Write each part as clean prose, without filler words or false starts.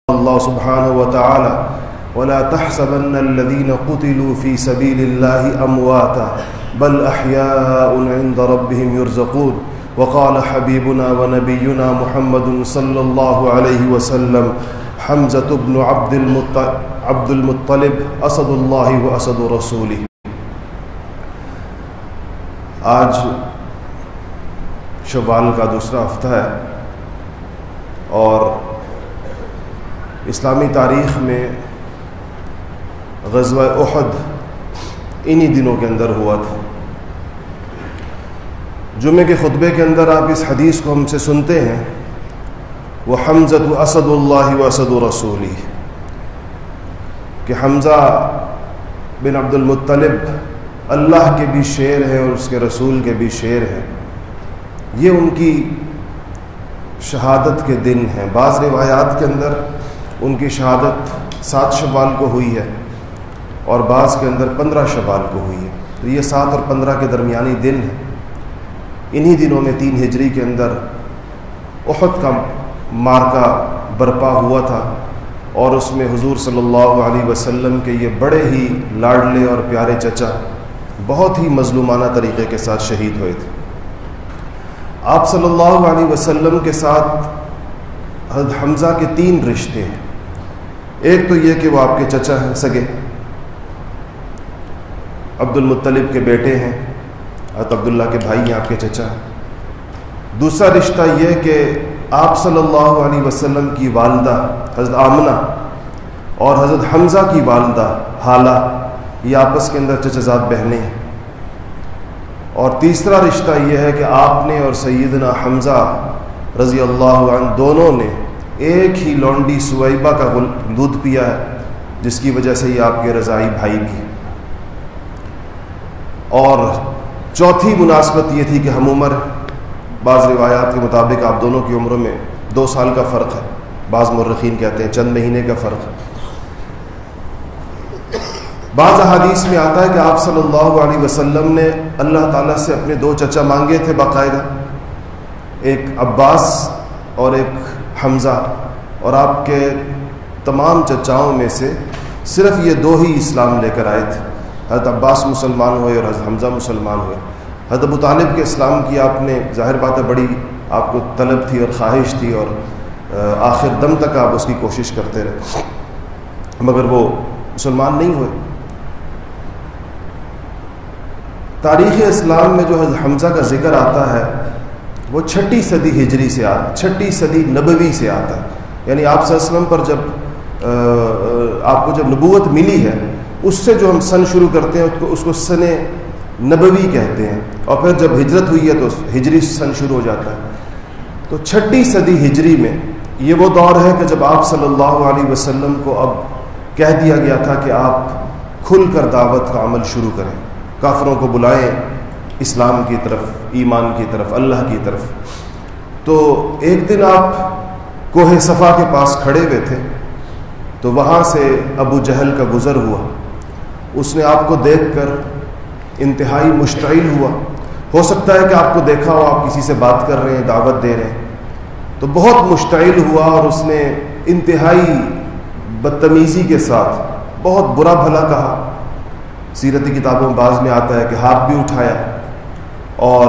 اللہ سبحانہ وتعالی ولا تحسبن الذين قتلوا في سبيل الله امواتا بل احياء عند ربهم يرزقون وقال حبيبنا ونبينا محمد صلی اللہ علیہ وسلم حمزة بن عبد المطلب اسد اللہ واسد رسولہ۔ آج شوال کا دوسرا ہفتہ ہے اور اسلامی تاریخ میں غزوہ احد انہی دنوں کے اندر ہوا تھا۔ جمعے کے خطبے کے اندر آپ اس حدیث کو ہم سے سنتے ہیں، وہ حمزۃ اسد اللہ و اسد رسولہ، کہ حمزہ بن عبد المطلب اللہ کے بھی شیر ہیں اور اس کے رسول کے بھی شیر ہیں۔ یہ ان کی شہادت کے دن ہیں۔ بعض روایات کے اندر ان کی شہادت 7 شوال کو ہوئی ہے اور بعض کے اندر 15 شوال کو ہوئی ہے، تو یہ 7 اور 15 کے درمیانی دن ہے۔ انہی دنوں میں 3 ہجری کے اندر احد کا معرکہ برپا ہوا تھا اور اس میں حضور صلی اللہ علیہ وسلم کے یہ بڑے ہی لاڈلے اور پیارے چچا بہت ہی مظلومانہ طریقے کے ساتھ شہید ہوئے تھے۔ آپ صلی اللہ علیہ وسلم کے ساتھ حضرت حمزہ کے 3 رشتے ہیں۔ ایک تو یہ کہ وہ آپ کے چچا ہیں سگے، عبد المطلب کے بیٹے ہیں، حضرت عبداللہ کے بھائی ہیں آپ کے چچا ہیں۔ دوسرا رشتہ یہ کہ آپ صلی اللہ علیہ وسلم کی والدہ حضرت آمنہ اور حضرت حمزہ کی والدہ حالہ، یہ آپس کے اندر چچزاد بہنیں ہیں۔ اور تیسرا رشتہ یہ ہے کہ آپ نے اور سیدنا حمزہ رضی اللہ عنہ دونوں نے ایک ہی لونڈی سویبہ کا دودھ پیا ہے، جس کی وجہ سے یہ آپ کے رضائی بھائی بھی ہیں۔ اور چوتھی مناسبت یہ تھی کہ ہم عمر، بعض روایات کے مطابق آپ دونوں کی عمروں میں 2 سال کا فرق ہے، بعض مورخین کہتے ہیں چند مہینے کا فرق ہے۔ بعض احادیث میں آتا ہے کہ آپ صلی اللہ علیہ وسلم نے اللہ تعالیٰ سے اپنے 2 چچا مانگے تھے باقاعدہ، ایک عباس اور ایک حمزہ، اور آپ کے تمام چچاؤں میں سے صرف یہ 2 ہی اسلام لے کر آئے تھے۔ حضرت عباس مسلمان ہوئے اور حضرت حمزہ مسلمان ہوئے۔ حضرت ابو طالب کے اسلام کی آپ نے ظاہر بات ہے بڑی آپ کو طلب تھی اور خواہش تھی اور آخر دم تک آپ اس کی کوشش کرتے رہے، مگر وہ مسلمان نہیں ہوئے۔ تاریخ اسلام میں جو حضرت حمزہ کا ذکر آتا ہے وہ 6 صدی ہجری سے آتا ہے، 6 صدی نبوی سے آتا ہے، یعنی آپ صلی اللہ علیہ وسلم پر جب آپ کو جب نبوت ملی ہے اس سے جو ہم سن شروع کرتے ہیں اس کو سن نبوی کہتے ہیں، اور پھر جب ہجرت ہوئی ہے تو ہجری سن شروع ہو جاتا ہے۔ تو 6 صدی ہجری میں یہ وہ دور ہے کہ جب آپ صلی اللہ علیہ وسلم کو اب کہہ دیا گیا تھا کہ آپ کھل کر دعوت کا عمل شروع کریں، کافروں کو بلائیں اسلام کی طرف، ایمان کی طرف، اللہ کی طرف۔ تو ایک دن آپ کوہ صفا کے پاس کھڑے ہوئے تھے تو وہاں سے ابو جہل کا گزر ہوا۔ اس نے آپ کو دیکھ کر انتہائی مشتعل ہوا، ہو سکتا ہے کہ آپ کو دیکھا ہو آپ کسی سے بات کر رہے ہیں، دعوت دے رہے ہیں، تو بہت مشتعل ہوا اور اس نے انتہائی بدتمیزی کے ساتھ بہت برا بھلا کہا۔ سیرتی کتابوں میں بعض میں آتا ہے کہ ہاتھ بھی اٹھایا اور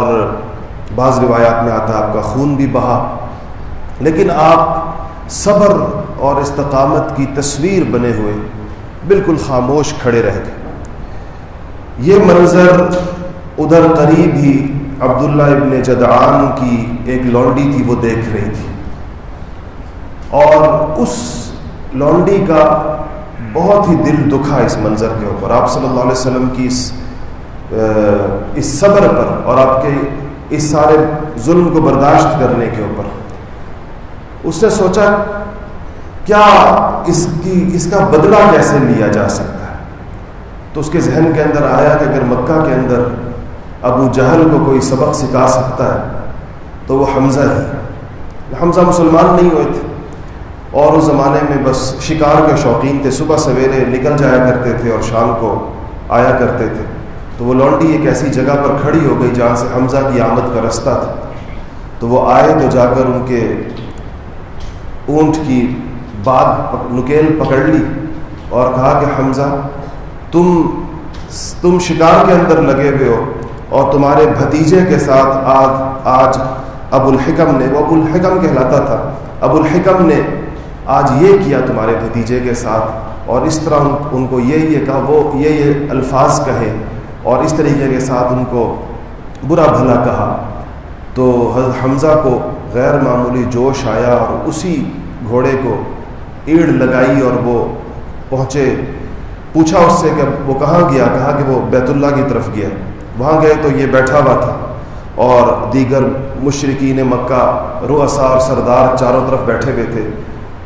بعض روایات میں آتا ہے آپ کا خون بھی بہا، لیکن آپ صبر اور استقامت کی تصویر بنے ہوئے بالکل خاموش کھڑے رہ گئے۔ یہ منظر ادھر قریب ہی عبداللہ ابن جدعان کی ایک لونڈی تھی، وہ دیکھ رہی تھی، اور اس لونڈی کا بہت ہی دل دکھا اس منظر کے اوپر، آپ صلی اللہ علیہ وسلم کی اس صبر پر اور آپ کے اس سارے ظلم کو برداشت کرنے کے اوپر۔ اس نے سوچا کیا اس کا بدلہ کیسے لیا جا سکتا ہے، تو اس کے ذہن کے اندر آیا کہ اگر مکہ کے اندر ابو جہل کو کوئی سبق سکھا سکتا ہے تو وہ حمزہ ہی۔ حمزہ مسلمان نہیں ہوئے تھے اور اس زمانے میں بس شکار کے شوقین تھے، صبح سویرے نکل جایا کرتے تھے اور شام کو آیا کرتے تھے۔ تو وہ لونڈی ایک ایسی جگہ پر کھڑی ہو گئی جہاں سے حمزہ کی آمد کا رستہ تھا، تو وہ آئے تو جا کر ان کے اونٹ کی بات نکیل پکڑ لی اور کہا کہ حمزہ تم شکار کے اندر لگے ہوئے ہو اور تمہارے بھتیجے کے ساتھ آج ابو الحکم نے، وہ ابو الحکم کہلاتا تھا، ابو الحکم نے آج یہ کیا تمہارے بھتیجے کے ساتھ، اور اس طرح ان کو یہ کہا، وہ یہ الفاظ کہے اور اس طریقے کے ساتھ ان کو برا بھلا کہا۔ تو حضرت حمزہ کو غیر معمولی جوش آیا اور اسی گھوڑے کو ایڑ لگائی اور وہ پہنچے۔ پوچھا اس سے کہ وہ کہاں گیا، کہا کہ وہ بیت اللہ کی طرف گیا۔ وہاں گئے تو یہ بیٹھا ہوا تھا اور دیگر مشرکین مکہ، رؤساء اور سردار چاروں طرف بیٹھے ہوئے تھے،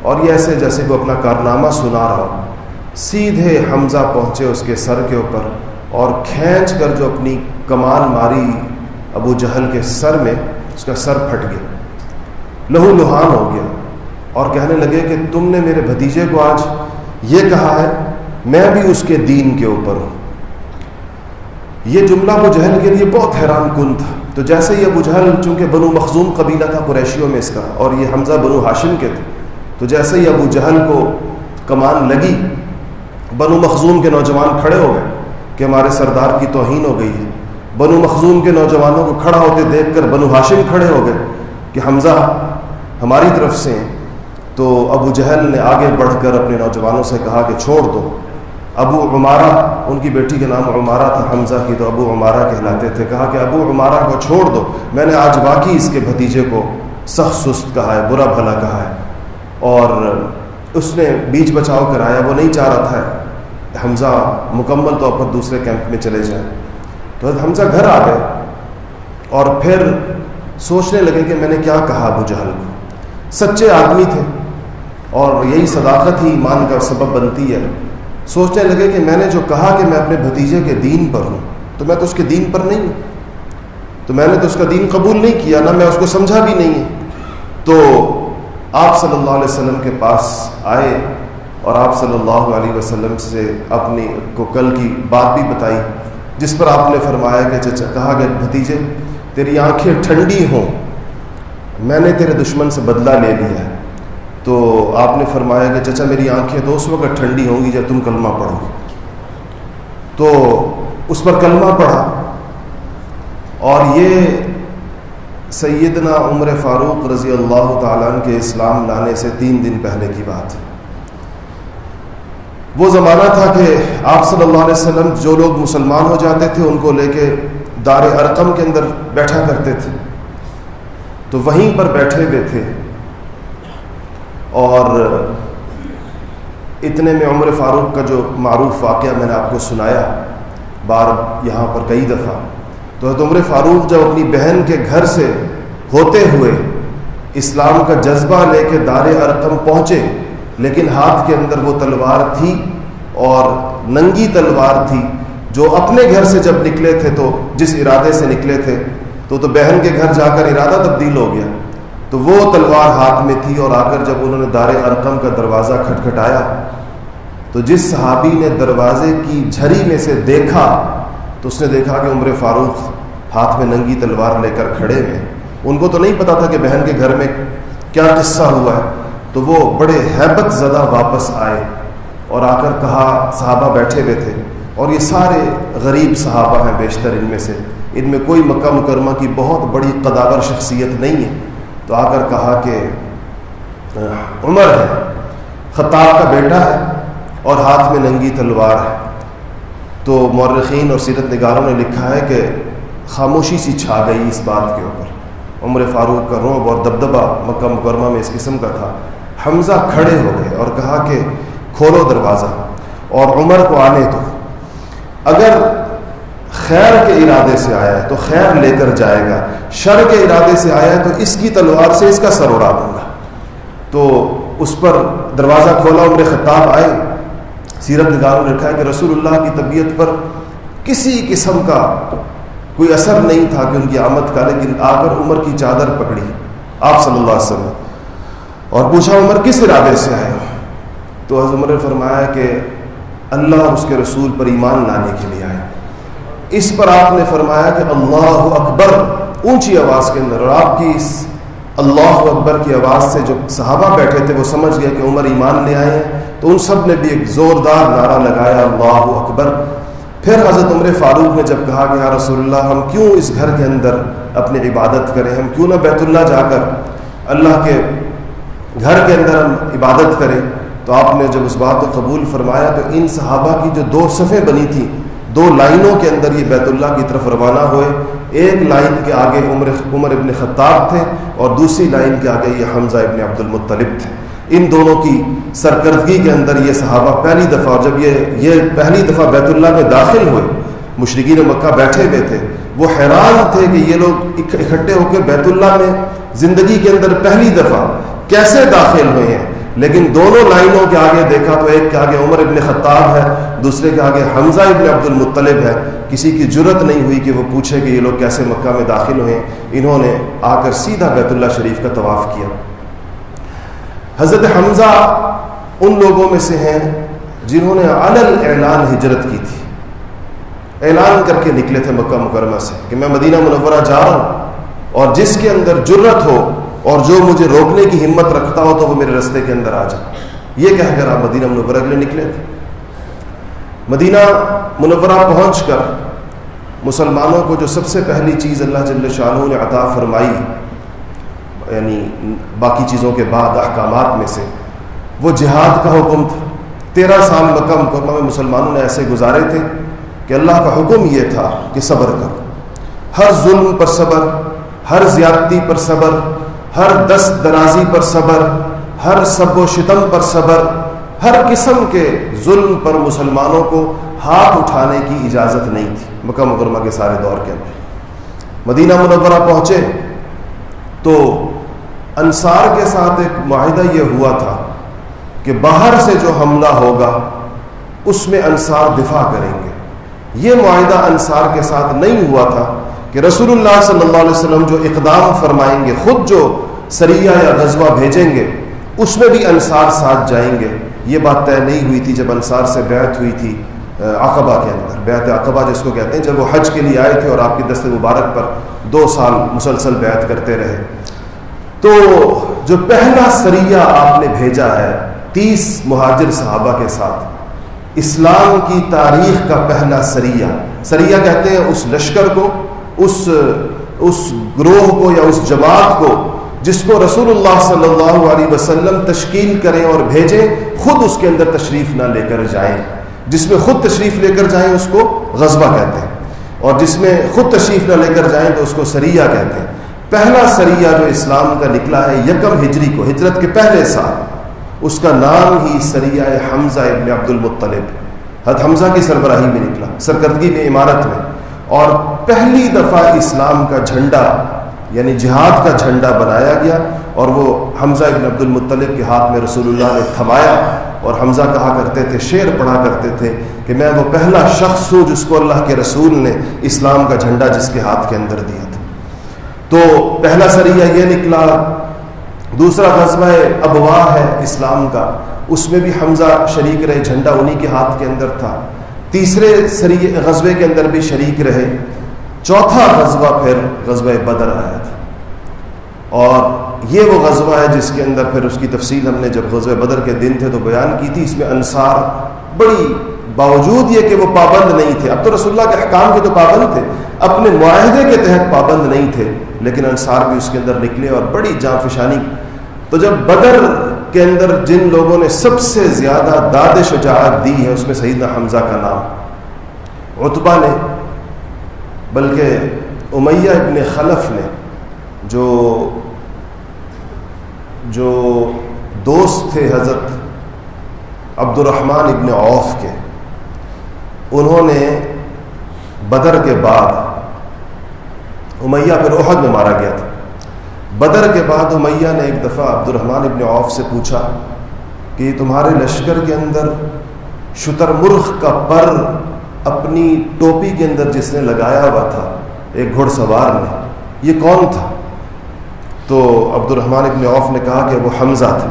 اور یہ ایسے جیسے وہ اپنا کارنامہ سنا رہا ہو۔ سیدھے حمزہ پہنچے اس کے سر کے اوپر اور کھینچ کر جو اپنی کمان ماری ابو جہل کے سر میں، اس کا سر پھٹ گیا، لہو لہان ہو گیا، اور کہنے لگے کہ تم نے میرے بھتیجے کو آج یہ کہا ہے، میں بھی اس کے دین کے اوپر ہوں۔ یہ جملہ ابو جہل کے لیے بہت حیران کن تھا۔ تو جیسے ہی ابو جہل، چونکہ بنو مخزوم قبیلہ تھا قریشیوں میں اس کا، اور یہ حمزہ بنو ہاشم کے تھے، تو جیسے ہی ابو جہل کو کمان لگی، بنو مخزوم کے نوجوان کھڑے ہو گئے کہ ہمارے سردار کی توہین ہو گئی ہے۔ بنو مخزوم کے نوجوانوں کو کھڑا ہوتے دیکھ کر بنو ہاشم کھڑے ہو گئے کہ حمزہ ہماری طرف سے ہیں۔ تو ابو جہل نے آگے بڑھ کر اپنے نوجوانوں سے کہا کہ چھوڑ دو۔ ابو عمارہ، ان کی بیٹی کا نام عمارہ تھا حمزہ کی، تو ابو عمارہ کہلاتے تھے، کہا کہ ابو عمارہ کو چھوڑ دو، میں نے آج واقعی اس کے بھتیجے کو سخت سست کہا ہے، برا بھلا کہا ہے۔ اور اس نے بیچ بچاؤ کرایا، وہ نہیں چاہ رہا تھا حمزہ مکمل طور پر دوسرے کیمپ میں چلے جائیں۔ تو حمزہ گھر آ گئے اور پھر سوچنے لگے کہ میں نے کیا کہا ابو جہل کو۔ سچے آدمی تھے اور یہی صداقت ہی ایمان کا سبب بنتی ہے۔ سوچنے لگے کہ میں نے جو کہا کہ میں اپنے بھتیجے کے دین پر ہوں، تو میں تو اس کے دین پر نہیں ہوں، تو میں نے تو اس کا دین قبول نہیں کیا، نہ میں اس کو سمجھا بھی نہیں ہے۔ تو آپ صلی اللہ علیہ وسلم کے پاس آئے اور آپ صلی اللہ علیہ وسلم سے اپنی کو کل کی بات بھی بتائی، جس پر آپ نے فرمایا کہ چچا، کہا کہ بھتیجے تیری آنکھیں ٹھنڈی ہوں، میں نے تیرے دشمن سے بدلہ لے لیا ہے۔ تو آپ نے فرمایا کہ چچا میری آنکھیں تو اس وقت ٹھنڈی ہوں گی جب تم کلمہ پڑھو گے۔ تو اس پر کلمہ پڑھا، اور یہ سیدنا عمر فاروق رضی اللہ تعالیٰ عنہ کے اسلام لانے سے 3 دن پہلے کی بات ہے۔ وہ زمانہ تھا کہ آپ صلی اللہ علیہ وسلم جو لوگ مسلمان ہو جاتے تھے ان کو لے کے دار ارقم کے اندر بیٹھا کرتے تھے، تو وہیں پر بیٹھے ہوئے تھے، اور اتنے میں عمر فاروق کا جو معروف واقعہ میں نے آپ کو سنایا بار یہاں پر کئی دفعہ، تو حضرت عمر فاروق جب اپنی بہن کے گھر سے ہوتے ہوئے اسلام کا جذبہ لے کے دار ارقم پہنچے، لیکن ہاتھ کے اندر وہ تلوار تھی اور ننگی تلوار تھی، جو اپنے گھر سے جب نکلے تھے تو جس ارادے سے نکلے تھے تو بہن کے گھر جا کر ارادہ تبدیل ہو گیا، تو وہ تلوار ہاتھ میں تھی، اور آ کر جب انہوں نے دار ارقم کا دروازہ کھٹکھٹایا تو جس صحابی نے دروازے کی جھری میں سے دیکھا تو اس نے دیکھا کہ عمر فاروق ہاتھ میں ننگی تلوار لے کر کھڑے ہیں۔ ان کو تو نہیں پتا تھا کہ بہن کے گھر میں کیا قصہ ہوا ہے، تو وہ بڑے ہیبت زدہ واپس آئے اور آ کر کہا، صحابہ بیٹھے ہوئے تھے اور یہ سارے غریب صحابہ ہیں بیشتر ان میں سے، ان میں کوئی مکہ مکرمہ کی بہت بڑی قداور شخصیت نہیں ہے، تو آ کر کہا کہ عمر ہے، خطاب کا بیٹا ہے اور ہاتھ میں ننگی تلوار ہے۔ تو مورخین اور سیرت نگاروں نے لکھا ہے کہ خاموشی سی چھا گئی اس بات کے اوپر۔ عمر فاروق کا رعب اور دبدبہ مکہ مکرمہ میں اس قسم کا تھا۔ حمزہ کھڑے ہو گئے اور کہا کہ کھولو دروازہ اور عمر کو آنے دو، اگر خیر کے ارادے سے آیا ہے تو خیر لے کر جائے گا، شر کے ارادے سے آیا ہے تو اس کی تلوار سے اس کا سر اڑا دوں گا۔ تو اس پر دروازہ کھولا، عمر خطاب آئے۔ سیرت نگاروں نے لکھا ہے کہ رسول اللہ کی طبیعت پر کسی قسم کا کوئی اثر نہیں تھا کہ ان کی آمد کا، لیکن آ کر عمر کی چادر پکڑی آپ صلی اللہ علیہ وسلم اور پوچھا عمر کس ارادے سے آئے ہو؟ تو حضرت عمر نے فرمایا کہ اللہ اور اس کے رسول پر ایمان لانے کے لیے آئے۔ اس پر آپ نے فرمایا کہ اللہ اکبر اونچی آواز کے اندر، اور آپ کی اس اللہ اکبر کی آواز سے جو صحابہ بیٹھے تھے وہ سمجھ گئے کہ عمر ایمان لے آئے ہیں، تو ان سب نے بھی ایک زوردار نعرہ لگایا اللہ اکبر۔ پھر حضرت عمر فاروق نے جب کہا کہ یا رسول اللہ ہم کیوں اس گھر کے اندر اپنی عبادت کریں، ہم کیوں نہ بیت اللہ جا کر اللہ کے گھر کے اندر ہم عبادت کریں، تو آپ نے جب اس بات کو قبول فرمایا تو ان صحابہ کی جو دو صفیں بنی تھیں، دو لائنوں کے اندر یہ بیت اللہ کی طرف روانہ ہوئے۔ ایک لائن کے آگے عمر ابن خطاب تھے اور دوسری لائن کے آگے یہ حمزہ ابن عبد المطلب تھے۔ ان دونوں کی سرکردگی کے اندر یہ صحابہ پہلی دفعہ، اور جب یہ پہلی دفعہ بیت اللہ میں داخل ہوئے، مشرکین مکہ بیٹھے ہوئے تھے، وہ حیران تھے کہ یہ لوگ اکٹھے ہو کے بیت اللہ میں زندگی کے اندر پہلی دفعہ کیسے داخل ہوئے ہیں۔ لیکن دونوں لائنوں کے آگے دیکھا تو ایک کے آگے عمر ابن خطاب ہے، دوسرے کے آگے حمزہ ابن عبد المطلب ہے۔ کسی کی جرت نہیں ہوئی کہ وہ پوچھے کہ یہ لوگ کیسے مکہ میں داخل ہوئے۔ انہوں نے آ کر سیدھا بیت اللہ شریف کا طواف کیا۔ حضرت حمزہ ان لوگوں میں سے ہیں جنہوں نے علل اعلان ہجرت کی تھی، اعلان کر کے نکلے تھے مکہ مکرمہ سے کہ میں مدینہ منورہ جا رہا ہوں، اور جس کے اندر جرت ہو اور جو مجھے روکنے کی ہمت رکھتا ہو تو وہ میرے رستے کے اندر آ جائے، یہ کہہ کر آپ مدینہ منورہ کے لیے نکلے تھے۔ مدینہ منورہ پہنچ کر مسلمانوں کو جو سب سے پہلی چیز اللہ جل شانہ نے عطا فرمائی، یعنی باقی چیزوں کے بعد احکامات میں سے، وہ جہاد کا حکم تھا۔ 13 سال مکہ مکرمہ میں مسلمانوں نے ایسے گزارے تھے کہ اللہ کا حکم یہ تھا کہ صبر کرو، ہر ظلم پر صبر، ہر زیادتی پر صبر، ہر دست درازی پر صبر، ہر سب و شتم پر صبر، ہر قسم کے ظلم پر مسلمانوں کو ہاتھ اٹھانے کی اجازت نہیں تھی مکہ مکرمہ کے سارے دور کے اندر۔ مدینہ منورہ پہنچے تو انصار کے ساتھ ایک معاہدہ یہ ہوا تھا کہ باہر سے جو حملہ ہوگا اس میں انصار دفاع کریں گے۔ یہ معاہدہ انصار کے ساتھ نہیں ہوا تھا کہ رسول اللہ صلی اللہ علیہ وسلم جو اقدام فرمائیں گے، خود جو سریہ یا غزوہ بھیجیں گے، اس میں بھی انصار ساتھ جائیں گے۔ یہ بات طے نہیں ہوئی تھی جب انصار سے بیعت ہوئی تھی عقبہ کے اندر، بیعت عقبہ جس کو کہتے ہیں، جب وہ حج کے لیے آئے تھے اور آپ کی دست مبارک پر 2 سال مسلسل بیعت کرتے رہے۔ تو جو پہلا سریہ آپ نے بھیجا ہے 30 مہاجر صحابہ کے ساتھ، اسلام کی تاریخ کا پہلا سریہ کہتے ہیں اس لشکر کو، اس گروہ کو یا اس جماعت کو جس کو رسول اللہ صلی اللہ علیہ وسلم تشکیل کریں اور بھیجیں، خود اس کے اندر تشریف نہ لے کر جائیں۔ جس میں خود تشریف لے کر جائیں اس کو غزوہ کہتے ہیں، اور جس میں خود تشریف نہ لے کر جائیں تو اس کو سریہ کہتے ہیں۔ پہلا سریہ جو اسلام کا نکلا ہے 1 ہجری کو، ہجرت کے پہلے سال، اس کا نام ہی سریہ حمزہ ابن عبد المطلب، حضرت حمزہ کی سربراہی میں نکلا، سرکردگی میں، امارت میں، اور پہلی دفعہ اسلام کا جھنڈا یعنی جہاد کا جھنڈا بنایا گیا، اور وہ حمزہ ابن عبد المطلب کے ہاتھ میں رسول اللہ نے تھمایا۔ اور حمزہ کہا کرتے تھے، شعر پڑھا کرتے تھے کہ میں وہ پہلا شخص ہوں جس کو اللہ کے رسول نے اسلام کا جھنڈا جس کے ہاتھ کے اندر دیا تھا۔ تو پہلا سریہ یہ نکلا۔ دوسرا غزوہ ابواء ہے اسلام کا، اس میں بھی حمزہ شریک رہے، جھنڈا انہی کے ہاتھ کے اندر تھا۔ تیسرے غزوے کے اندر بھی شریک رہے۔ چوتھا غزوہ پھر غزوہ بدر آیا تھا، اور یہ وہ غزوہ ہے جس کے اندر پھر اس کی تفصیل ہم نے جب غزوہ بدر کے دن تھے تو بیان کی تھی۔ اس میں انصار بڑی باوجود یہ کہ وہ پابند نہیں تھے، اب تو رسول اللہ کے احکام کے تو پابند تھے، اپنے معاہدے کے تحت پابند نہیں تھے، لیکن انصار بھی اس کے اندر نکلے اور بڑی جاں فشانی۔ تو جب بدر کے اندر جن لوگوں نے سب سے زیادہ داد شجاعت دی ہے اس میں سیدنا حمزہ کا نام، عتبہ نے، بلکہ امیہ ابن خلف نے جو دوست تھے حضرت عبد الرحمن ابن عوف کے، انہوں نے بدر کے بعد، امیہ پھر احد میں مارا گیا تھا، بدر کے بعد امیہ نے ایک دفعہ عبد الرحمن ابن عوف سے پوچھا کہ تمہارے لشکر کے اندر شتر مرغ کا پر اپنی ٹوپی کے اندر جس نے لگایا ہوا تھا ایک گھڑ سوار نے، یہ کون تھا؟ تو عبد الرحمن ابن عوف نے کہا کہ وہ حمزہ تھا۔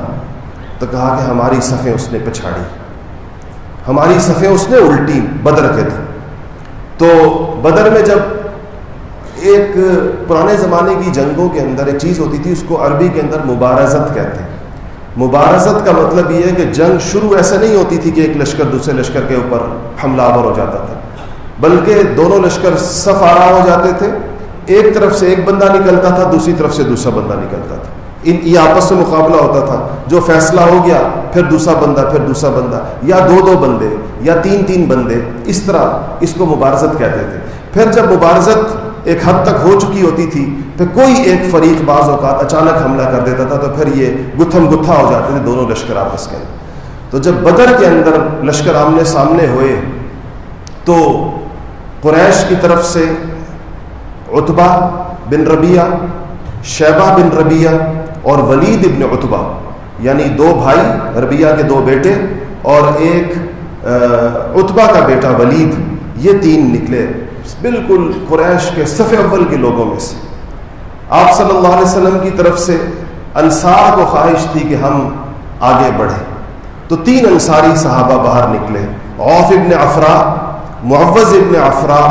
تو کہا کہ ہماری صفیں اس نے پچھاڑی، ہماری صفیں اس نے الٹی بدر کے دن۔ تو بدر میں جب ایک پرانے زمانے کی جنگوں کے اندر ایک چیز ہوتی تھی، اس کو عربی کے اندر مبارزت کہتے ہیں۔ مبارزت کا مطلب یہ ہے کہ جنگ شروع ایسے نہیں ہوتی تھی کہ ایک لشکر دوسرے لشکر کے اوپر حملہ آور ہو جاتا تھا، بلکہ دونوں لشکر صف آرا ہو جاتے تھے، ایک طرف سے ایک بندہ نکلتا تھا، دوسری طرف سے دوسرا بندہ نکلتا تھا، یہ آپس میں مقابلہ ہوتا تھا، جو فیصلہ ہو گیا پھر دوسرا بندہ، پھر دوسرا بندہ، یا دو بندے یا تین بندے، اس طرح اس کو مبارزت کہتے تھے۔ پھر جب مبارزت ایک حد تک ہو چکی ہوتی تھی، پھر کوئی ایک فریق بعض اوقات اچانک حملہ کر دیتا تھا، تو پھر یہ گتھم گتھا ہو جاتے تھے دونوں لشکر آپس کے اندر۔ تو جب بدر کے اندر لشکر آمنے سامنے ہوئے تو قریش کی طرف سے عتبہ بن ربیعہ، شیبہ بن ربیعہ اور ولید ابن عتبہ، یعنی دو بھائی، ربیعہ کے دو بیٹے اور ایک عتبہ کا بیٹا ولید، یہ تین نکلے بالکل قریش کے صف اول کے لوگوں میں سے۔ آپ صلی اللہ علیہ وسلم کی طرف سے انصار کو خواہش تھی کہ ہم آگے بڑھیں، تو تین انصاری صحابہ باہر نکلے، عوف ابن عفرا، معوذ ابن عفرا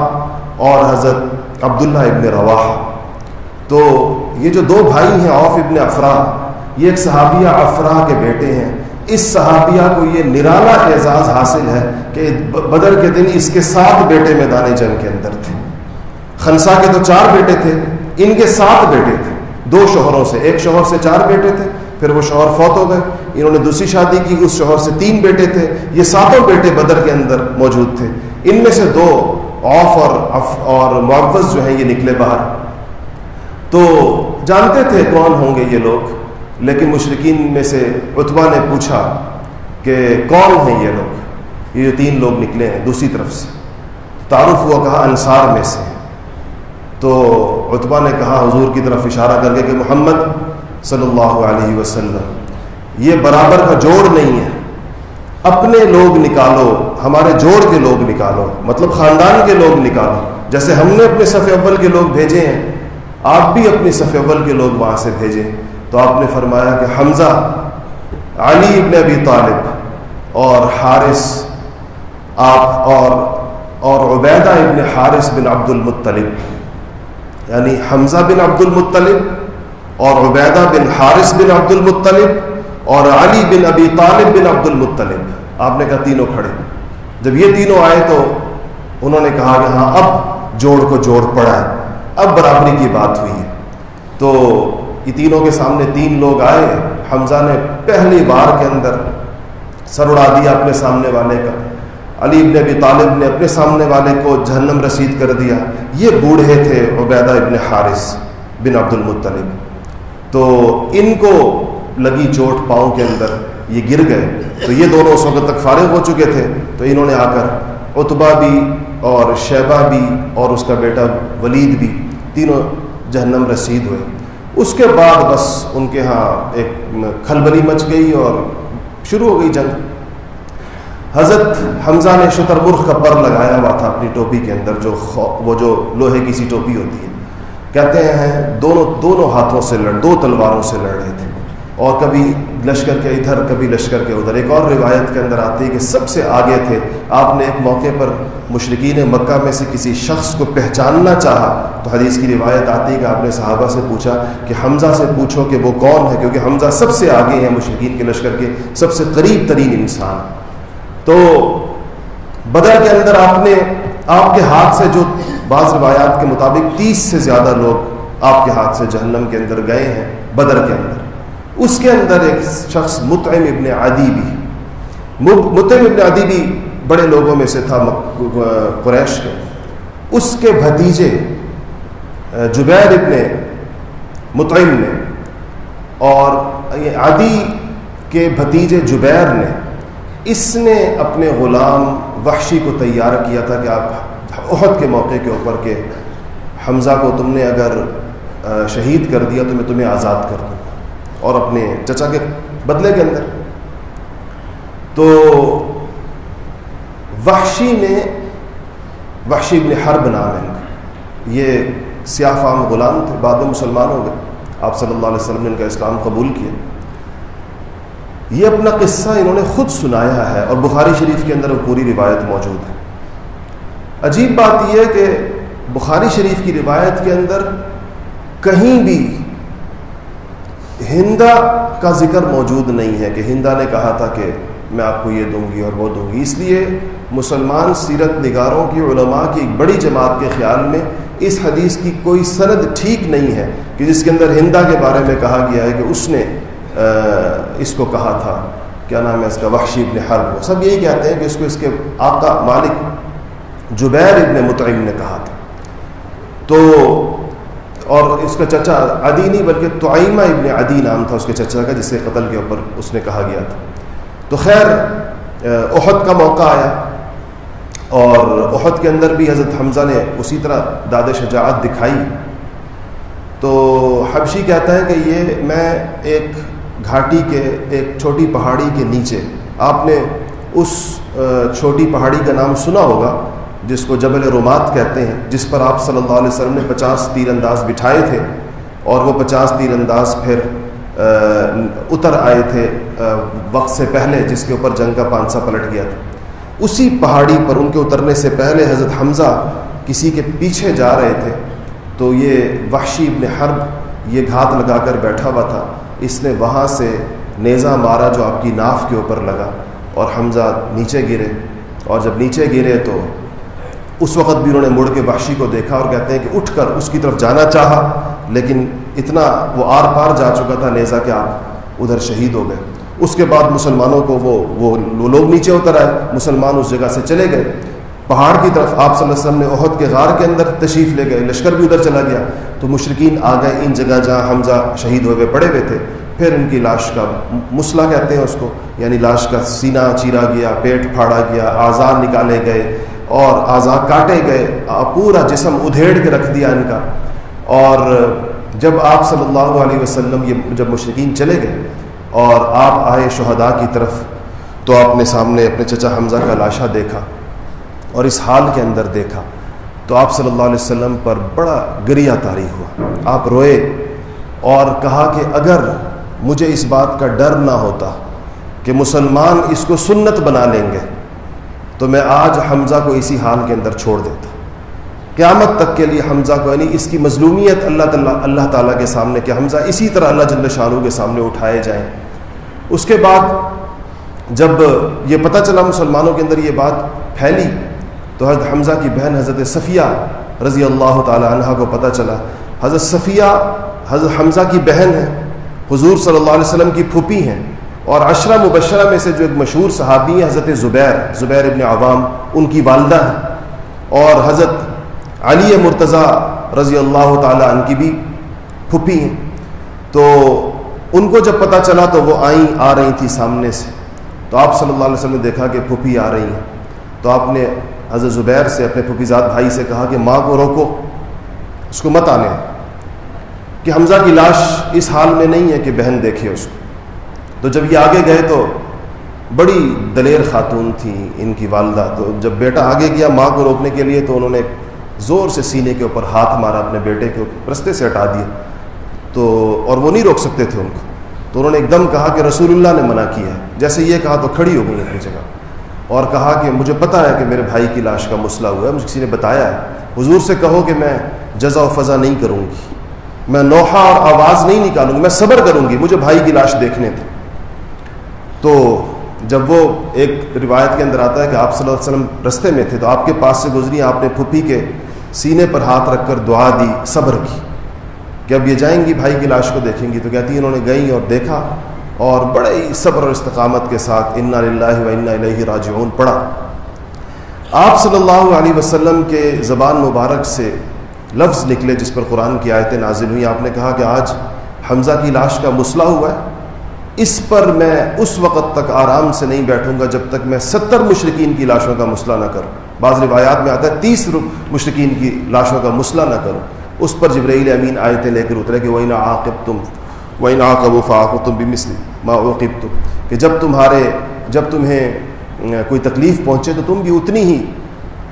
اور حضرت عبداللہ ابن رواحہ۔ تو یہ جو دو بھائی ہیں عوف ابن عفرا، یہ ایک صحابیہ عفرا کے بیٹے ہیں۔ اس صحابیہ کو یہ نرالا اعزاز حاصل ہے کہ بدر کے دن اس کے 7 بیٹے میدان جنگ کے اندر تھے۔ خنسا کے تو 4 بیٹے تھے، ان کے 7 بیٹے تھے، 2 شوہروں سے، ایک شوہر سے 4 بیٹے تھے، پھر وہ شوہر فوت ہو گئے، انہوں نے دوسری شادی کی، اس شوہر سے 3 بیٹے تھے، یہ 7 بیٹے بدر کے اندر موجود تھے۔ ان میں سے 2 عوف اور معوذ جو ہیں یہ نکلے باہر۔ تو جانتے تھے کون ہوں گے یہ لوگ، لیکن مشرکین میں سے عتبہ نے پوچھا کہ کون ہیں یہ لوگ، یہ جو 3 لوگ نکلے ہیں دوسری طرف سے؟ تعارف ہوا، کہا انصار میں سے۔ تو عتبہ نے کہا حضور کی طرف اشارہ کر کے کہ محمد صلی اللہ علیہ وسلم، یہ برابر کا جوڑ نہیں ہے، اپنے لوگ نکالو، ہمارے جوڑ کے لوگ نکالو، مطلب خاندان کے لوگ نکالو، جیسے ہم نے اپنے صف اول کے لوگ بھیجے ہیں، آپ بھی اپنی صف اول کے لوگ وہاں سے بھیجیں۔ تو آپ نے فرمایا کہ حمزہ، علی ابن ابی طالب اور حارث آپ اور عبیدہ ابن حارث بن عبد المطلب، یعنی حمزہ بن عبد المطلب اور عبیدہ بن حارث بن عبد المطلب اور علی بن ابی طالب بن عبد المطلب۔ آپ نے کہا تینوں کھڑے۔ جب یہ تینوں آئے تو انہوں نے کہا کہ ہاں اب جوڑ کو جوڑ پڑا ہے، اب برابری کی بات ہوئی ہے۔ تو یہ تینوں کے سامنے 3 لوگ آئے، حمزہ نے پہلی بار کے اندر سر اڑا دیا اپنے سامنے والے کا، علی ابن ابی طالب نے اپنے سامنے والے کو جہنم رسید کر دیا۔ یہ بوڑھے تھے عبیدہ ابن حارث بن عبد المطلب، تو ان کو لگی چوٹ پاؤں کے اندر، یہ گر گئے۔ تو یہ دونوں اس وقت تک فارغ ہو چکے تھے، تو انہوں نے آ کر عتبہ بھی اور شیبہ بھی اور اس کا بیٹا ولید بھی، تینوں جہنم رسید ہوئے۔ اس کے بعد بس ان کے ہاں ایک کھلبلی مچ گئی اور شروع ہو گئی جنگ۔ حضرت حمزہ نے شتر مرغ کا پر لگایا ہوا تھا اپنی ٹوپی کے اندر، وہ جو لوہے کی سی ٹوپی ہوتی ہے، کہتے ہیں دونوں ہاتھوں سے 2 تلواروں سے لڑ رہے تھے، اور کبھی لشکر کے ادھر کبھی لشکر کے ادھر۔ ایک اور روایت کے اندر آتی ہے کہ سب سے آگے تھے۔ آپ نے ایک موقع پر مشرکین مکہ میں سے کسی شخص کو پہچاننا چاہا تو حدیث کی روایت آتی ہے کہ آپ نے صحابہ سے پوچھا کہ حمزہ سے پوچھو کہ وہ کون ہے، کیونکہ حمزہ سب سے آگے ہیں، مشرکین کے لشکر کے سب سے قریب ترین انسان۔ تو بدر کے اندر آپ کے ہاتھ سے جو بعض روایات کے مطابق 30 سے زیادہ لوگ آپ کے ہاتھ سے جہنم کے اندر گئے ہیں بدر کے اندر۔ اس کے اندر ایک شخص مطعم ابن عدی بھی، مطعم ابن عدی بھی بڑے لوگوں میں سے تھا قریش کے۔ اس کے بھتیجے جبیر ابن مطعم نے اور عدی کے بھتیجے جبیر نے، اس نے اپنے غلام وحشی کو تیار کیا تھا کہ آپ احد کے موقع کے اوپر کہ حمزہ کو تم نے اگر شہید کر دیا تو میں تمہیں آزاد کر دوں، اور اپنے چچا کے بدلے کے اندر۔ تو وحشی ابن حرب نام ہے، یہ سیاہ فام غلام تھے، بعد میں مسلمان ہو گئے، آپ صلی اللہ علیہ وسلم نے ان کا اسلام قبول کیا۔ یہ اپنا قصہ انہوں نے خود سنایا ہے اور بخاری شریف کے اندر وہ پوری روایت موجود ہے۔ عجیب بات یہ ہے کہ بخاری شریف کی روایت کے اندر کہیں بھی ہندا کا ذکر موجود نہیں ہے کہ ہندا نے کہا تھا کہ میں آپ کو یہ دوں گی اور وہ دوں گی. اس لیے مسلمان سیرت نگاروں کی علماء کی ایک بڑی جماعت کے خیال میں اس حدیث کی کوئی سند ٹھیک نہیں ہے کہ جس کے اندر ہندا کے بارے میں کہا گیا ہے کہ اس نے اس کو کہا تھا, کیا نام ہے اس کا, وحشی ابن حرب. وہ سب یہی کہتے ہیں کہ اس کو اس کے آقا مالک جبیر ابن مطعم نے کہا تھا. تو اور اس کا چچا عدی نہیں بلکہ طعیمہ ابن عدی نام تھا اس کے چچا کا, جسے قتل کے اوپر اس نے کہا گیا تھا. تو خیر احد کا موقع آیا اور احد کے اندر بھی حضرت حمزہ نے اسی طرح داد شجاعت دکھائی. تو حبشی کہتا ہے کہ یہ میں ایک گھاٹی کے ایک چھوٹی پہاڑی کے نیچے, آپ نے اس چھوٹی پہاڑی کا نام سنا ہوگا جس کو جبل رومات کہتے ہیں, جس پر آپ صلی اللہ علیہ وسلم نے 50 تیر انداز بٹھائے تھے اور وہ 50 تیر انداز پھر اتر آئے تھے وقت سے پہلے, جس کے اوپر جنگ کا پانسا پلٹ گیا تھا. اسی پہاڑی پر ان کے اترنے سے پہلے حضرت حمزہ کسی کے پیچھے جا رہے تھے. تو یہ وحشی ابن حرب یہ گھات لگا کر بیٹھا ہوا تھا. اس نے وہاں سے نیزہ مارا جو آپ کی ناف کے اوپر لگا اور حمزہ نیچے گرے. اور جب نیچے گرے تو اس وقت بھی انہوں نے مڑ کے وحشی کو دیکھا اور کہتے ہیں کہ اٹھ کر اس کی طرف جانا چاہا, لیکن اتنا وہ آر پار جا چکا تھا نیزہ کہ آپ ادھر شہید ہو گئے. اس کے بعد مسلمانوں کو وہ لوگ نیچے اتر آئے, مسلمان اس جگہ سے چلے گئے پہاڑ کی طرف. آپ صلی اللہ علیہ وسلم نے احد کے غار کے اندر تشریف لے گئے, لشکر بھی ادھر چلا گیا. تو مشرکین آ گئے ان جگہ جہاں حمزہ شہید ہوئے پڑے ہوئے تھے. پھر ان کی لاش کا مسلح کہتے ہیں اس کو, یعنی لاش کا سینہ چیرا گیا, پیٹ پھاڑا گیا, اعضاء نکالے گئے اور اعضاء کاٹے گئے, پورا جسم ادھیڑ کے رکھ دیا ان کا. اور جب آپ صلی اللہ علیہ وسلم یہ جب مشرکین چلے گئے اور آپ آئے شہداء کی طرف, تو آپ نے سامنے اپنے چچا حمزہ کا لاشا دیکھا اور اس حال کے اندر دیکھا. تو آپ صلی اللہ علیہ وسلم پر بڑا گریہ طاری ہوا. آپ روئے اور کہا کہ اگر مجھے اس بات کا ڈر نہ ہوتا کہ مسلمان اس کو سنت بنا لیں گے تو میں آج حمزہ کو اسی حال کے اندر چھوڑ دیتا. قیامت تک کے لیے حمزہ کو, یعنی اس کی مظلومیت اللہ تعالیٰ کے سامنے کہ حمزہ اسی طرح اللہ جل شانہ کے سامنے اٹھائے جائیں. اس کے بعد جب یہ پتہ چلا مسلمانوں کے اندر یہ بات پھیلی, تو حضرت حمزہ کی بہن حضرت صفیہ رضی اللہ تعالی عنہ کو پتہ چلا. حضرت صفیہ حضرت حمزہ کی بہن ہے, حضور صلی اللہ علیہ وسلم کی پھوپھی ہیں, اور عشرہ مبشرہ میں سے جو ایک مشہور صحابی ہیں حضرت زبیر ابن عوام, ان کی والدہ ہیں. اور حضرت علی مرتضیٰ رضی اللہ تعالی عنہ کی بھی پھوپھی ہیں. تو ان کو جب پتہ چلا تو وہ آ رہی تھی سامنے سے. تو آپ صلی اللہ علیہ وسلم نے دیکھا کہ پھوپھی آ رہی ہیں, تو آپ نے حضرت زبیر سے, اپنے پھوپھیزاد بھائی سے کہا کہ ماں کو روکو, اس کو مت آنے, کہ حمزہ کی لاش اس حال میں نہیں ہے کہ بہن دیکھے اس کو. تو جب یہ آگے گئے تو بڑی دلیر خاتون تھی ان کی والدہ. تو جب بیٹا آگے گیا ماں کو روکنے کے لیے, تو انہوں نے زور سے سینے کے اوپر ہاتھ مارا, اپنے بیٹے کے رستے سے ہٹا دیا. تو اور وہ نہیں روک سکتے تھے ان کو. تو انہوں نے ایک دم کہا کہ رسول اللہ نے منع کیا ہے. جیسے یہ کہا تو کھڑی ہو گئی اپنی جگہ اور کہا کہ مجھے پتہ ہے کہ میرے بھائی کی لاش کا مسئلہ ہوا ہے, مجھے کسی نے بتایا ہے. حضور سے کہو کہ میں جزا و فضا نہیں کروں گی, میں نوحہ اور آواز نہیں نکالوں گی, میں صبر کروں گی, مجھے بھائی کی لاش دیکھنے تھے. تو جب وہ ایک روایت کے اندر آتا ہے کہ آپ صلی اللہ علیہ وسلم رستے میں تھے, تو آپ کے پاس سے گزری, آپ نے پھوپھی کے سینے پر ہاتھ رکھ کر دعا دی, صبر کی کہ اب یہ جائیں گی بھائی کی لاش کو دیکھیں گی. تو کہتی ہیں انہوں نے گئیں اور دیکھا اور بڑے ہی صبر اور استقامت کے ساتھ انا للہ و انا الیہ راجعون پڑھا. آپ صلی اللہ علیہ وسلم کے زبان مبارک سے لفظ نکلے جس پر قرآن کی آیتیں نازل ہوئیں. آپ نے کہا کہ آج حمزہ کی لاش کا مسئلہ ہوا ہے, اس پر میں اس وقت تک آرام سے نہیں بیٹھوں گا جب تک میں 70 مشرکین کی لاشوں کا مسئلہ نہ کروں. بعض روایات میں آتا ہے 30 مشرکین کی لاشوں کا مسئلہ نہ کروں. اس پر جبرائیل امین آیتیں لے کر اترے کہ وَإِنْ عَاقَبْتُمْ وَإِنْ عَاقَبُوا فَعَاقِبْتُمْ بِمِثْلِ مَا عُوقِبْتُمْ, کہ جب تمہیں کوئی تکلیف پہنچے تو تم بھی اتنی ہی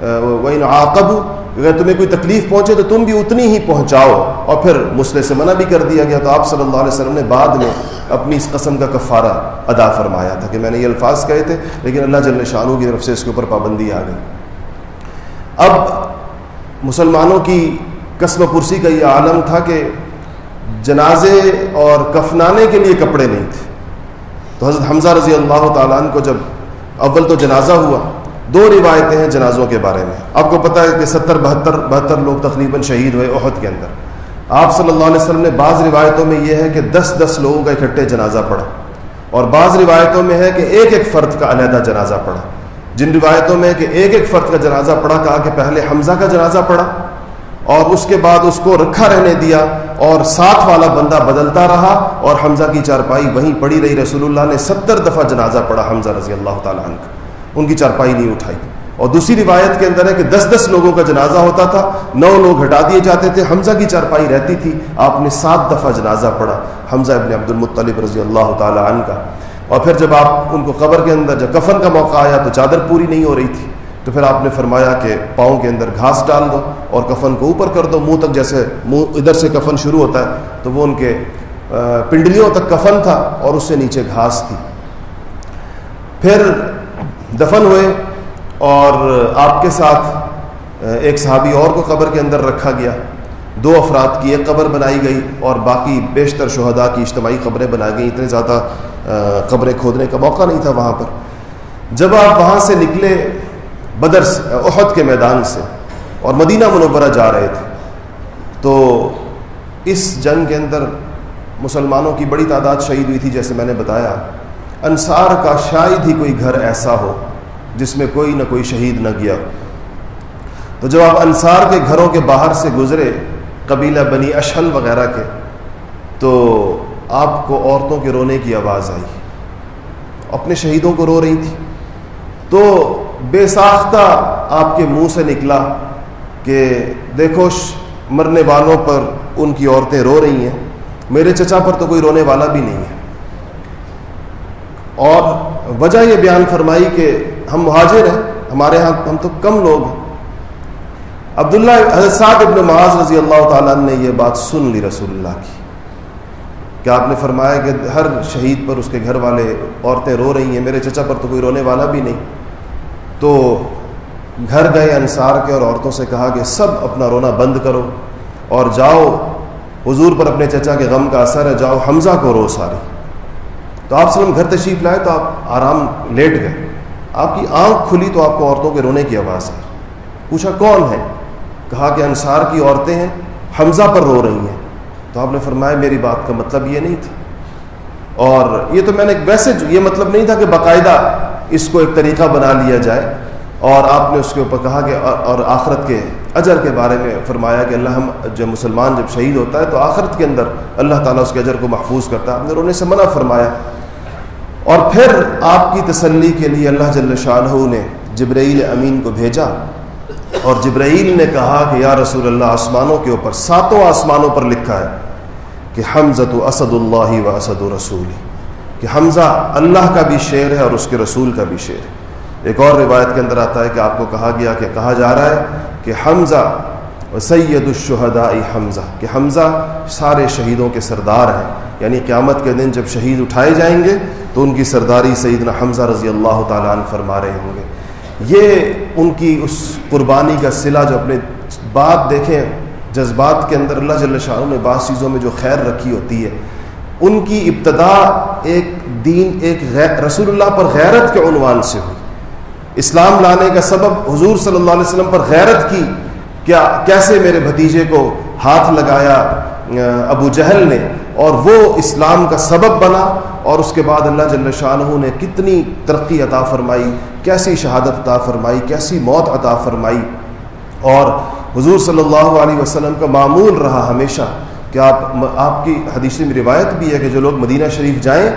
وَإِنْ عَاقَبُوا, اگر تمہیں کوئی تکلیف پہنچے تو تم بھی اتنی ہی پہنچاؤ. اور پھر مسئلے سے منع بھی کر دیا گیا. تو آپ صلی اللہ علیہ وسلم نے بعد میں اپنی اس قسم کا کفارہ ادا فرمایا تھا کہ میں نے یہ الفاظ کہے تھے, لیکن اللہ جل شانہ کی طرف سے اس کے اوپر پابندی آ گئی. اب مسلمانوں کی قسم پرسی کا یہ عالم تھا کہ جنازے اور کفنانے کے لیے کپڑے نہیں تھے. تو حضرت حمزہ رضی اللہ تعالیٰ عنہ کو جب اول تو جنازہ ہوا، 2 روایتیں ہیں جنازوں کے بارے میں. آپ کو پتہ ہے کہ 72 لوگ تقریباً شہید ہوئے احد کے اندر. آپ صلی اللہ علیہ وسلم نے بعض روایتوں میں یہ ہے کہ 10 لوگوں کا اکٹھے جنازہ پڑھا، اور بعض روایتوں میں ہے کہ ایک فرد کا علیحدہ جنازہ پڑھا. جن روایتوں میں ہے کہ ایک فرد کا جنازہ پڑھا، کہا کہ پہلے حمزہ کا جنازہ پڑھا اور اس کے بعد اس کو رکھا رہنے دیا اور ساتھ والا بندہ بدلتا رہا اور حمزہ کی چارپائی وہیں پڑی رہی. رسول اللہ نے 70 دفعہ جنازہ پڑھا حمزہ رضی اللہ تعالیٰ عنہ کا، ان کی چارپائی نہیں اٹھائی. اور دوسری روایت کے اندر ہے کہ 10 لوگوں کا جنازہ ہوتا تھا، 9 لوگ ہٹا دیے جاتے تھے، حمزہ کی چارپائی رہتی تھی. آپ نے 7 دفعہ جنازہ پڑھا حمزہ ابن عبد المطلب رضی اللہ تعالیٰ عنہ کا. اور پھر جب آپ ان کو قبر کے اندر جب کفن کا موقع آیا تو چادر پوری نہیں ہو رہی تھی، تو پھر آپ نے فرمایا کہ پاؤں کے اندر گھاس ڈال دو اور کفن کو اوپر کر دو، منہ تک، جیسے منہ ادھر سے کفن شروع ہوتا ہے تو وہ ان کے پنڈلیوں تک کفن تھا اور اس سے نیچے گھاس تھی. پھر دفن ہوئے اور آپ کے ساتھ ایک صحابی اور کو قبر کے اندر رکھا گیا. 2 افراد کی ایک قبر بنائی گئی اور باقی بیشتر شہداء کی اجتماعی قبریں بنائی گئیں. اتنے زیادہ قبریں کھودنے کا موقع نہیں تھا وہاں پر. جب آپ وہاں سے نکلے بدر احد کے میدان سے اور مدینہ منورہ جا رہے تھے، تو اس جنگ کے اندر مسلمانوں کی بڑی تعداد شہید ہوئی تھی. جیسے میں نے بتایا، انصار کا شاید ہی کوئی گھر ایسا ہو جس میں کوئی نہ کوئی شہید نہ گیا. تو جب آپ انصار کے گھروں کے باہر سے گزرے، قبیلہ بنی اشہل وغیرہ کے، تو آپ کو عورتوں کے رونے کی آواز آئی، اپنے شہیدوں کو رو رہی تھی. تو بے ساختہ آپ کے منہ سے نکلا کہ دیکھو مرنے والوں پر ان کی عورتیں رو رہی ہیں، میرے چچا پر تو کوئی رونے والا بھی نہیں ہے. اور وجہ یہ بیان فرمائی کہ ہم مہاجر ہیں، ہمارے ہاں ہم تو کم لوگ ہیں. عبداللہ حضرت سعد ابن معاذ رضی اللہ تعالیٰ نے یہ بات سن لی رسول اللہ کی کہ آپ نے فرمایا کہ ہر شہید پر اس کے گھر والے عورتیں رو رہی ہیں، میرے چچا پر تو کوئی رونے والا بھی نہیں. تو گھر گئے انصار کے اور عورتوں سے کہا کہ سب اپنا رونا بند کرو اور جاؤ، حضور پر اپنے چچا کے غم کا اثر ہے، جاؤ حمزہ کو رو سارے. تو آپ صلی اللہ علیہ وسلم گھر تشریف لائے تو آپ آرام لیٹ گئے. آپ کی آنکھ کھلی تو آپ کو عورتوں کے رونے کی آواز آئی. پوچھا کون ہے؟ کہا کہ انصار کی عورتیں ہیں، حمزہ پر رو رہی ہیں. تو آپ نے فرمایا میری بات کا مطلب یہ نہیں تھا، اور یہ تو میں نے ویسے یہ مطلب نہیں تھا کہ باقاعدہ اس کو ایک طریقہ بنا لیا جائے. اور آپ نے اس کے اوپر کہا کہ اور آخرت کے اجر کے بارے میں فرمایا کہ اللہ جب مسلمان جب شہید ہوتا ہے تو آخرت کے اندر اللہ تعالیٰ اس کے اجر کو محفوظ کرتا ہے. آپ نے رونے سے منع فرمایا. اور پھر آپ کی تسلی کے لیے اللہ جل شانہ نے جبرائیل امین کو بھیجا، اور جبرائیل نے کہا کہ یا رسول اللہ، آسمانوں کے اوپر 7 آسمانوں پر لکھا ہے کہ حمزہ اسد اللہ و اسد رسول، کہ حمزہ اللہ کا بھی شیر ہے اور اس کے رسول کا بھی شیر ہے. ایک اور روایت کے اندر آتا ہے کہ آپ کو کہا گیا کہ کہا جا رہا ہے کہ حمزہ سید الشہداء حمزہ، کہ حمزہ سارے شہیدوں کے سردار ہیں. یعنی قیامت کے دن جب شہید اٹھائے جائیں گے تو ان کی سرداری سیدنا حمزہ رضی اللہ تعالیٰ عنہ فرما رہے ہوں گے. یہ ان کی اس قربانی کا صلہ، جو اپنے بات دیکھیں جذبات کے اندر اللہ جل شانہ نے بعض چیزوں میں جو خیر رکھی ہوتی ہے، ان کی ابتدا ایک دین، ایک رسول اللہ پر غیرت کے عنوان سے ہوئی. اسلام لانے کا سبب حضور صلی اللہ علیہ وسلم پر غیرت کی، کیسے میرے بھتیجے کو ہاتھ لگایا ابو جہل نے اور وہ اسلام کا سبب بنا، اور اس کے بعد اللہ جل شانہ نے کتنی ترقی عطا فرمائی، کیسی شہادت عطا فرمائی، کیسی موت عطا فرمائی. اور حضور صلی اللہ علیہ وسلم کا معمول رہا ہمیشہ کہ آپ کی حدیث میں روایت بھی ہے کہ جو لوگ مدینہ شریف جائیں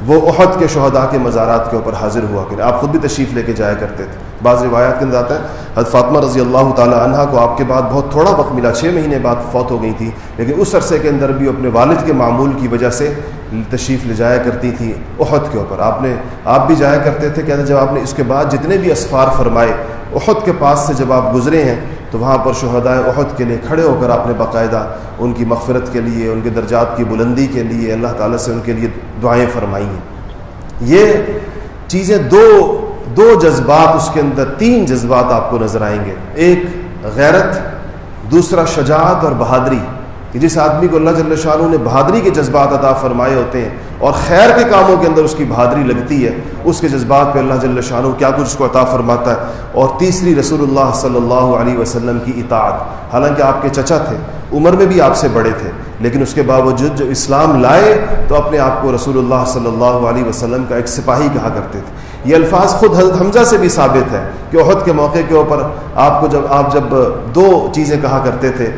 وہ احد کے شہداء کے مزارات کے اوپر حاضر ہوا کریں. آپ خود بھی تشریف لے کے جایا کرتے تھے. بعض روایات کے اندر آتا ہے حضرت فاطمہ رضی اللہ تعالی عنہا کو آپ کے بعد بہت تھوڑا وقت ملا، 6 مہینے بعد فوت ہو گئی تھی، لیکن اس عرصے کے اندر بھی اپنے والد کے معمول کی وجہ سے تشریف لے جایا کرتی تھی احد کے اوپر. آپ بھی جایا کرتے تھے. کہتے جب آپ نے اس کے بعد جتنے بھی اسفار فرمائے، احد کے پاس سے جب آپ گزرے ہیں تو وہاں پر شہداء احد کے لیے کھڑے ہو کر آپ نے باقاعدہ ان کی مغفرت کے لیے، ان کے درجات کی بلندی کے لیے اللہ تعالیٰ سے ان کے لیے دعائیں فرمائی ہیں. یہ چیزیں دو جذبات اس کے اندر، 3 جذبات آپ کو نظر آئیں گے. ایک غیرت، دوسرا شجاعت اور بہادری، کہ جس آدمی کو اللہ جل شانہ نے بہادری کے جذبات عطا فرمائے ہوتے ہیں اور خیر کے کاموں کے اندر اس کی بہادری لگتی ہے، اس کے جذبات پہ اللہ جل شانہ کیا کچھ اس کو عطا فرماتا ہے۔ اور تیسری رسول اللہ صلی اللہ علیہ وسلم کی اطاعت، حالانکہ آپ کے چچا تھے، عمر میں بھی آپ سے بڑے تھے، لیکن اس کے باوجود جو اسلام لائے تو اپنے آپ کو رسول اللہ صلی اللہ علیہ وسلم کا ایک سپاہی کہا کرتے تھے۔ یہ الفاظ خود حضرت حمزہ سے بھی ثابت ہے کہ احد کے موقع کے اوپر آپ جب دو چیزیں کہا کرتے تھے،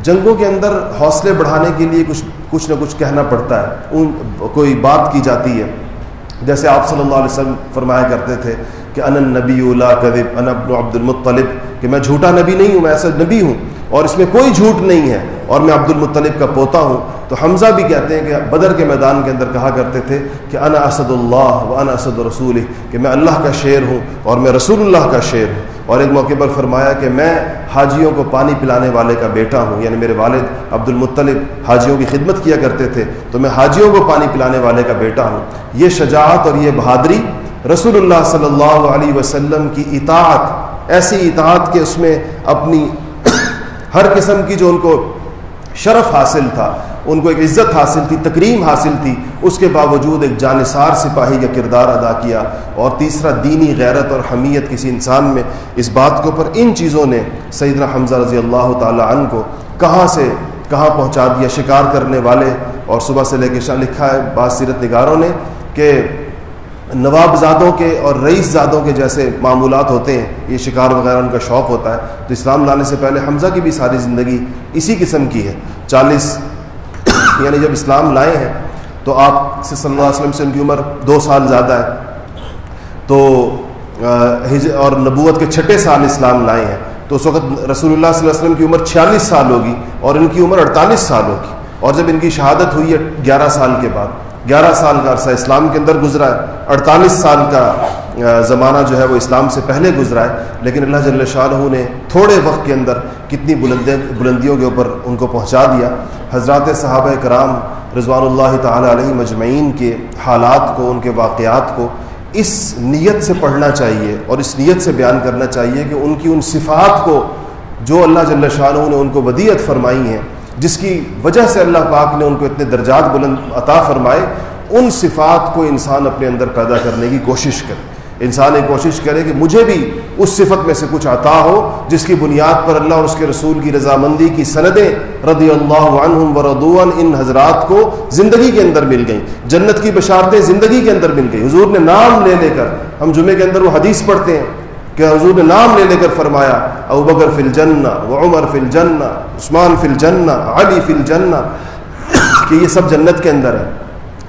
جنگوں کے اندر حوصلے بڑھانے کے لیے کچھ نہ کچھ کہنا پڑتا ہے، کوئی بات کی جاتی ہے، جیسے آپ صلی اللہ علیہ وسلم فرمایا کرتے تھے کہ انا النبی لا کذب انا ابن عبد المطلب، کہ میں جھوٹا نبی نہیں ہوں، میں ایسا نبی ہوں اور اس میں کوئی جھوٹ نہیں ہے اور میں عبد المطلب کا پوتا ہوں۔ تو حمزہ بھی کہتے ہیں کہ بدر کے میدان کے اندر کہا کرتے تھے کہ انا اسد اللہ و انا اسد رسولہ، کہ میں اللہ کا شیر ہوں اور میں رسول اللہ کا شیر ہوں۔ اور ایک موقع پر فرمایا کہ میں حاجیوں کو پانی پلانے والے کا بیٹا ہوں، یعنی میرے والد عبد المطلب حاجیوں کی خدمت کیا کرتے تھے تو میں حاجیوں کو پانی پلانے والے کا بیٹا ہوں۔ یہ شجاعت اور یہ بہادری، رسول اللہ صلی اللہ علیہ وسلم کی اطاعت، ایسی اطاعت کہ اس میں اپنی ہر قسم کی جو ان کو شرف حاصل تھا، ان کو ایک عزت حاصل تھی، تکریم حاصل تھی، اس کے باوجود ایک جانثار سپاہی کا کردار ادا کیا۔ اور تیسرا دینی غیرت اور حمیت کسی انسان میں، اس بات کے اوپر ان چیزوں نے سیدنا حمزہ رضی اللہ تعالی عنہ کو کہاں سے کہاں پہنچا دیا۔ شکار کرنے والے، اور صبح سے لے کے شام لکھا ہے بعض سیرت نگاروں نے کہ نواب زادوں کے اور رئیس زادوں کے جیسے معمولات ہوتے ہیں، یہ شکار وغیرہ ان کا شوق ہوتا ہے، تو اسلام لانے سے پہلے حمزہ کی بھی ساری زندگی اسی قسم کی ہے۔ 40 یعنی جب اسلام لائے ہیں تو آپ سے صلی اللہ علیہ وسلم سے ان کی عمر 2 سال زیادہ ہے، تو اور نبوت کے 6 سال اسلام لائے ہیں، تو اس وقت رسول اللہ صلی اللہ علیہ وسلم کی عمر 46 سال ہوگی اور ان کی عمر 48 سال ہوگی، اور جب ان کی شہادت ہوئی ہے 11 سال کے بعد، 11 سال کا عرصہ اسلام کے اندر گزرا ہے، 48 سال کا زمانہ جو ہے وہ اسلام سے پہلے گزرا ہے، لیکن اللہ جل شانہ نے تھوڑے وقت کے اندر کتنی بلندیوں کے اوپر ان کو پہنچا دیا۔ حضرات صحابہ کرام رضوان اللہ تعالی علیہ مجمعین کے حالات کو، ان کے واقعات کو اس نیت سے پڑھنا چاہیے اور اس نیت سے بیان کرنا چاہیے کہ ان کی ان صفات کو جو اللہ جل شانہ نے ان کو ودیعت فرمائی ہیں، جس کی وجہ سے اللہ پاک نے ان کو اتنے درجات بلند عطا فرمائے، ان صفات کو انسان اپنے اندر پیدا کرنے کی کوشش کرے۔ انسان یہ کوشش کرے کہ مجھے بھی اس صفت میں سے کچھ عطا ہو جس کی بنیاد پر اللہ اور اس کے رسول کی رضامندی کی سندیں رضی اللہ عنہم ورضوا عنہ ان حضرات کو زندگی کے اندر مل گئیں، جنت کی بشارتیں زندگی کے اندر مل گئی۔ حضور نے نام لے لے کر، ہم جمعے کے اندر وہ حدیث پڑھتے ہیں کہ حضور نے نام لے لے کر فرمایا ابوبکر فی الجنہ وعمر فی الجنہ عثمان فی الجنہ علی فی الجنہ، کہ یہ سب جنت کے اندر ہے،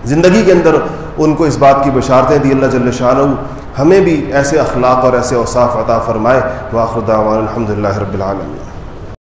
زندگی کے اندر ان کو اس بات کی بشارتیں دی۔ اللہ جل شانہ ہمیں بھی ایسے اخلاق اور ایسے اوصاف عطا فرمائے۔ وآخر دعوانا الحمدللہ رب العالمین۔